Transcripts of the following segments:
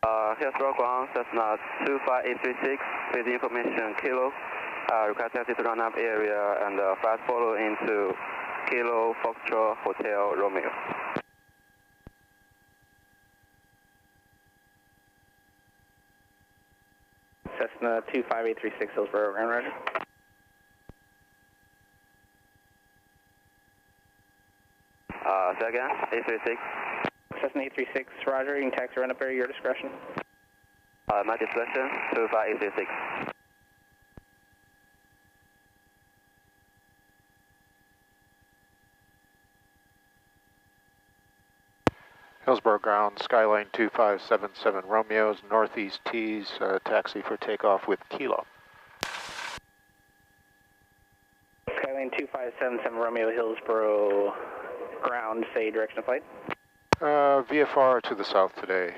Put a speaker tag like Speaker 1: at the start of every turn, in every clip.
Speaker 1: Hillsborough ground, Cessna 25836 with information Kilo. Request taxi to run-up area and fast follow into Kilo Foxtrot Hotel Romeo.
Speaker 2: Cessna 25836 Hillsborough, ground roger.
Speaker 1: Say again, 836.
Speaker 2: Cessna 836, roger, you can taxi run-up area, your discretion.
Speaker 1: My discretion, 25836.
Speaker 3: Hillsborough ground, Skyline 2577 Romeo's, northeast T's, taxi for takeoff with Kilo.
Speaker 2: Skyline 2577 Romeo, Hillsborough ground, say direction of flight.
Speaker 3: VFR to the south today.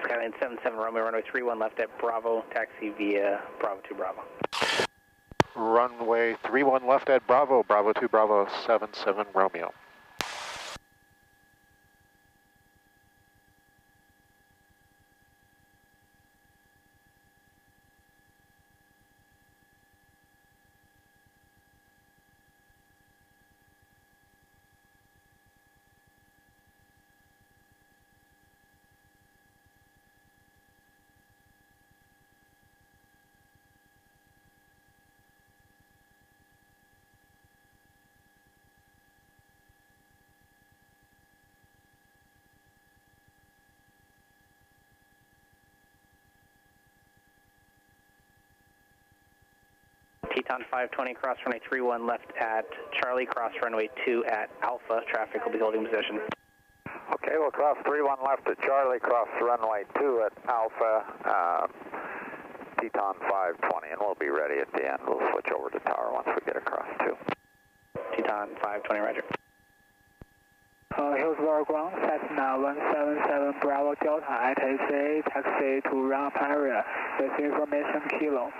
Speaker 2: Skyline 77 Romeo, runway 31 left at Bravo, taxi via Bravo to Bravo.
Speaker 3: Runway 31 left at Bravo, Bravo to Bravo 77 Romeo.
Speaker 2: Teton 520, cross runway 31 left at Charlie, cross runway 2 at Alpha. Traffic will be holding position.
Speaker 4: Okay, we'll cross 31 left at Charlie, cross runway 2 at Alpha, Teton 520, and we'll be ready at the end. We'll switch over to tower once we get across 2.
Speaker 2: Teton 520, roger.
Speaker 5: Hillsborough ground, Cessna 177 Bravo Delta, ATC, taxi to run-up area with information Kilo.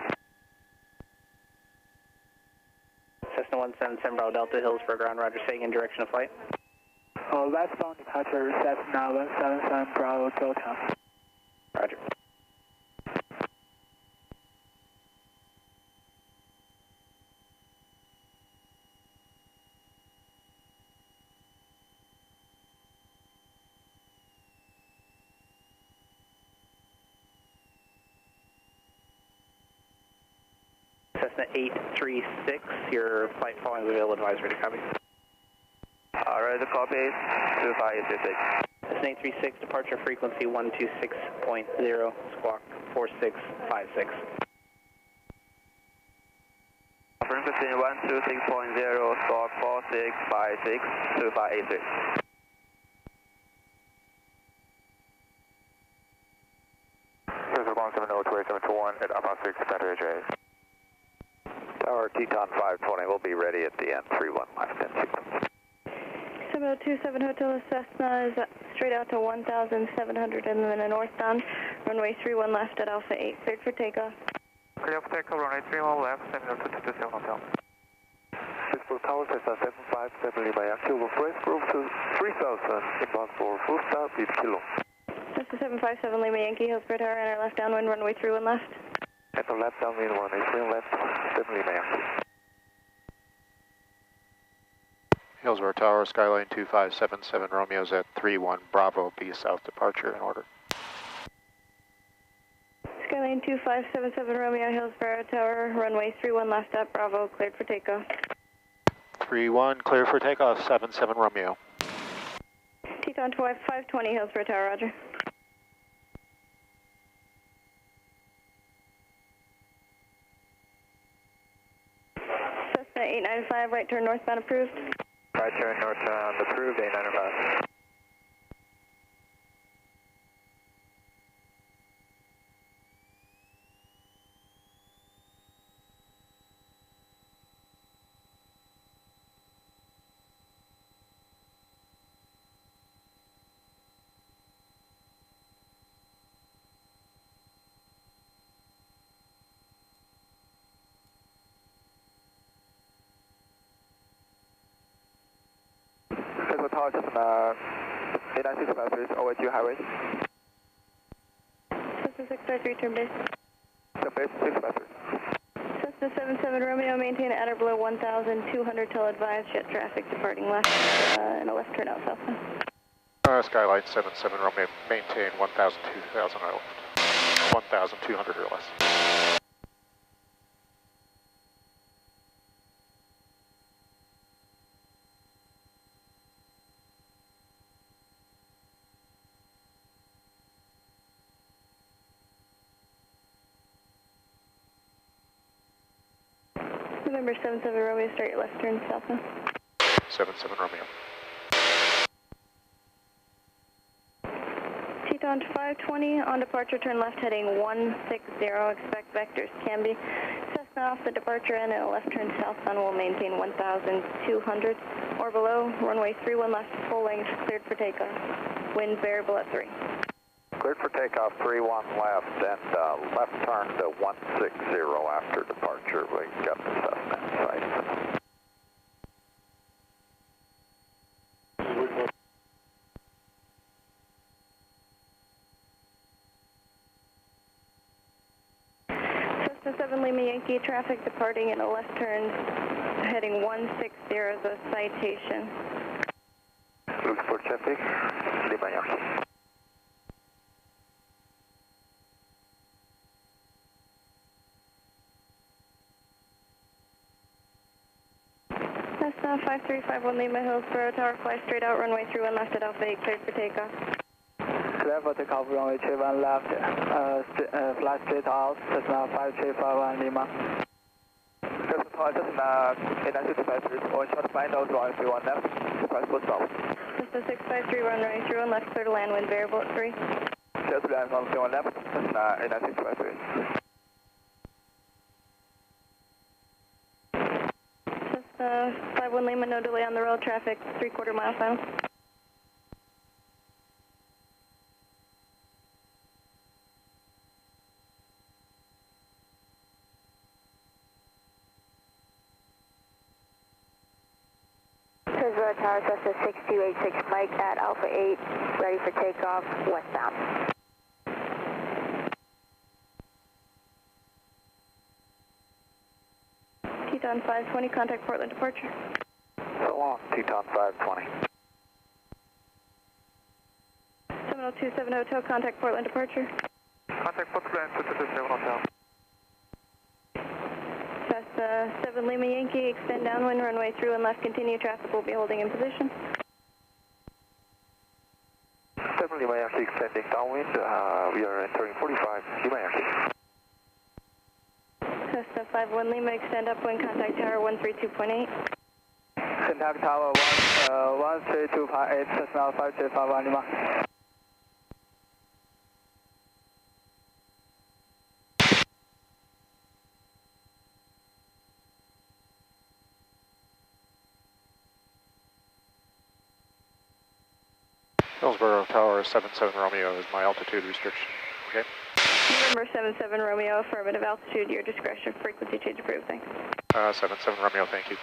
Speaker 2: Cessna 177 Bravo Delta, Hillsborough ground, roger, saying in direction of flight.
Speaker 5: Westbound departure, Cessna 177 Bravo Delta.
Speaker 2: Roger. Cessna 836, your flight following the available advisory to copy.
Speaker 1: Ready to copy, 25836.
Speaker 2: Cessna 836, departure frequency 126.0, squawk 4656.
Speaker 1: Frequency 126.0, squawk 4656, 2583.
Speaker 4: Hillsborough 1702871 at Alpha 6, Center J. Tower Teton 520, we'll be ready at the end, 31 left in sequence.
Speaker 6: 7027 Hotel Cessna is straight out to 1,700 and then a northbound, runway 31 left at Alpha 8, cleared for takeoff.
Speaker 4: Clear for takeoff, runway 31 left, 7027 Hotel. Hillsborough Tower Cessna 757 Lima Yankee, over press group to 3000, inbound for full stop, with Kilo.
Speaker 6: Cessna 757 Lima Yankee, Hillsborough Tower, enter left downwind, runway 31 left.
Speaker 4: Enter left downwind, runway 31 left, 7 Lima Yankee.
Speaker 3: Hillsborough Tower, Skyline 2577 Romeo's at 31 Bravo, be south departure in order.
Speaker 6: Skyline 2577 Romeo, Hillsborough Tower, runway 31 left at Bravo, cleared for takeoff.
Speaker 3: 31, clear for takeoff, 77 Romeo.
Speaker 6: Teton 520 Hillsborough Tower, roger. Cessna 895, right turn northbound approved.
Speaker 4: Right turn northbound approved, 895. Tower Cessna 89653 is over to your highway.
Speaker 6: Cessna 653, turn base.
Speaker 4: Turn base 653.
Speaker 6: Cessna 77 Romeo, maintain at or below 1,200 till advised, jet traffic departing left and a left turn out southbound.
Speaker 3: Skyline 77 Romeo, maintain 1,200 or less.
Speaker 6: November 77 Romeo, start your left turn southbound.
Speaker 3: 77 Romeo.
Speaker 6: Teton 520, on departure, turn left heading 160, expect vectors can be. Cessna off the departure end and a left turn southbound will maintain 1,200 or below, runway 31 left, full length, cleared for takeoff. Wind variable at 3.
Speaker 4: Cleared for takeoff, 31 left, and left turn to 160 after departure. We got the Cessna in sight.
Speaker 6: Cessna 7 Lima Yankee, traffic departing in a left turn, heading 160, the citation.
Speaker 4: Looks for traffic, Lima Yankee.
Speaker 6: Cessna 5351 Lima Hillsborough, tower fly straight out, runway 31 left at Alpha 8, cleared for takeoff.
Speaker 5: Clear for takeoff, runway 31 left, fly straight out, Cessna 5351 Lima.
Speaker 4: Cessna 89653, on short final, runway 31 left, press for stop.
Speaker 6: Cessna 653, runway 31 left, clear to land, wind variable at 3.
Speaker 4: Clear to land, runway 31 left, Cessna 89653.
Speaker 6: Cessna 51 Lima, no delay on the road, traffic 3/4 mile final.
Speaker 7: Hillsborough Tower, Cessna 6286 Mike at Alpha 8, ready for takeoff, westbound.
Speaker 6: Teton 520, contact Portland departure.
Speaker 4: So long, Teton 520.
Speaker 6: 7027 Hotel, contact Portland departure.
Speaker 4: Contact Portland, 7 Hotel.
Speaker 6: Cessna 7 Lima Yankee, extend downwind, runway 31 left, continue, traffic will be holding in position.
Speaker 4: 7 Lima Yankee extending downwind, we are entering 45 Lima Yankee.
Speaker 6: Cessna 51 Lima, extend upwind, contact tower 132.8.
Speaker 5: Contact tower 13258, Cessna 5351 Lima.
Speaker 3: Hillsborough Tower 77 Romeo is my altitude restriction. Okay.
Speaker 6: November 77 Romeo, affirmative, altitude, your discretion, frequency change approved, thanks.
Speaker 3: 77 Romeo, thank you.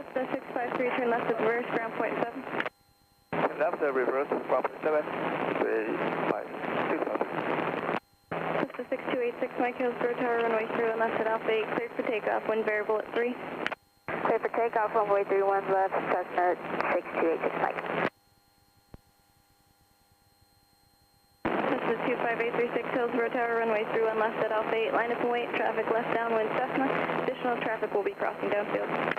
Speaker 6: Cessna 653, turn left at the reverse, ground point 7.
Speaker 4: Left, reverse, ground point 7, 6,000.
Speaker 6: Cessna 6286, Mike Hillsborough Tower, runway 31 left at Alpha 8, cleared for takeoff, wind variable at 3.
Speaker 7: Clear for takeoff, runway 31 left, Cessna 6286 Mike.
Speaker 6: Cessna 25836, Hillsborough Tower, runway 31 left at Alpha 8, line up and wait, traffic left downwind Cessna, additional traffic will be crossing downfield.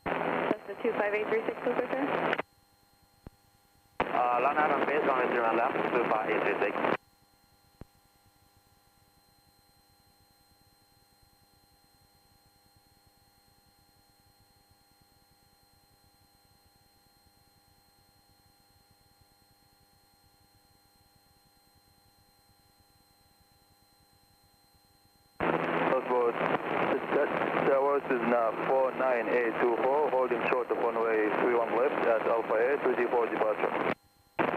Speaker 6: Cessna 25836, clear for turn.
Speaker 1: Line out on base, runway 31 left, 25836.
Speaker 8: Cessna 49824, holding short of runway 31 left at Alpha 8, 2G4 departure.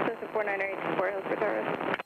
Speaker 6: Cessna 49824, Hills for Taurus.